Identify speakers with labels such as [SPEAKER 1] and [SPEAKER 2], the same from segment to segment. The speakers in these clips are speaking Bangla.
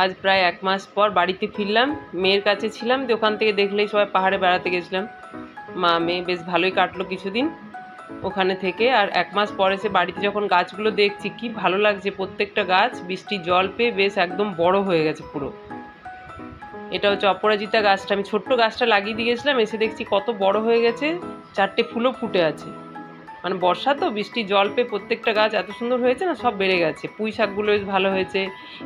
[SPEAKER 1] আজ প্রায় 1 মাস পর বাড়িতে ফিরলাম। মেয়ের কাছে ছিলাম, দিয়ে ওখান থেকে দেখলেই সবাই পাহাড়ে বেড়াতে গেছিলাম। মা মেয়ে বেশ ভালোই কাটলো কিছুদিন ওখানে থেকে। আর 1 মাস পর এসে বাড়িতে যখন গাছগুলো দেখছি কি ভালো লাগছে, প্রত্যেকটা গাছ বৃষ্টির জল পেয়ে বেশ একদম বড় হয়ে গেছে পুরো। এটা হচ্ছে অপরাজিতা গাছটা, আমি ছোট্ট গাছটা লাগিয়ে দিয়ে গেছিলাম, এসে দেখছি কত বড় হয়ে গেছে, 4টে ফুলও ফুটে আছে। মানে বর্ষা তো, বৃষ্টির জল পেয়ে প্রত্যেকটা গাছ এত সুন্দর হয়েছে না, সব বেড়ে গেছে। পুঁই শাকগুলো বেশ ভালো হয়েছে।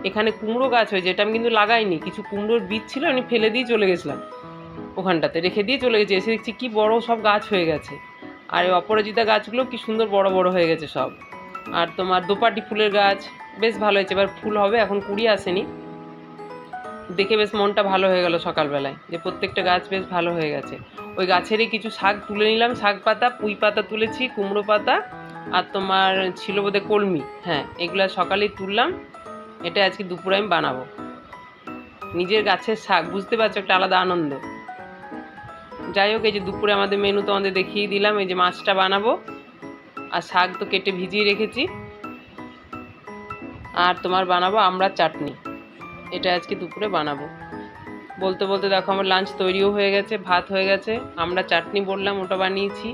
[SPEAKER 1] এখানে কুমড়ো গাছ হয়েছে, এটা আমি কিন্তু লাগাইনি, কিছু কুমড়োর বীজ ছিল আমি ফেলে দিয়ে চলে গেছিলাম, ওখানটাতে রেখে দিয়ে চলে গেছি। এসে দেখছি কি বড় সব গাছ হয়ে গেছে। আর এই অপরাজিতা গাছগুলো কি সুন্দর বড় বড় হয়ে গেছে সব। আর তোমার দোপাটি ফুলের গাছ বেশ ভালো হয়েছে, এবার ফুল হবে, এখন কুড়ি আসেনি। দেখে বেশ মনটা ভালো হয়ে গেল সকালবেলায়, যে প্রত্যেকটা গাছ বেশ ভালো হয়ে গেছে। ওই গাছেরই কিছু শাক তুলে নিলাম, শাক পাতা, পুঁই পাতা তুলেছি, কুমড়ো পাতা, আর তোমার ছিল বোধহয় কলমি, হ্যাঁ এগুলো সকালেই তুললাম। এটা আজকে দুপুরে আমি বানাবো। নিজের গাছের শাক, বুঝতে পারছো, একটা আলাদা আনন্দ। যাই হোক, এই যে দুপুরে আমাদের মেনু তোমাদের দেখিয়ে দিলাম। এই যে মাছটা বানাবো, আর শাক তো কেটে ভিজিয়ে রেখেছি, আর তোমার বানাবো আমড়ার চাটনি। এটা আজকে দুপুরে বানাবো। বলতে বলতে দেখো আমার লাঞ্চ তৈরিও হয়ে গেছে, ভাত হয়ে গেছে, আমরা চাটনি বললাম ওটা বানিয়েছি,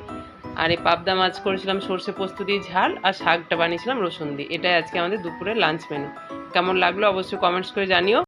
[SPEAKER 1] আর এই পাবদা মাছ করেছিলাম সর্ষে পোস্ত দিয়ে ঝাল, আর শাকটা বানিয়েছিলাম রসুন দিয়ে। এটাই আজকে আমাদের দুপুরের লাঞ্চ মেনু। কেমন লাগলো অবশ্যই কমেন্টস করে জানিও।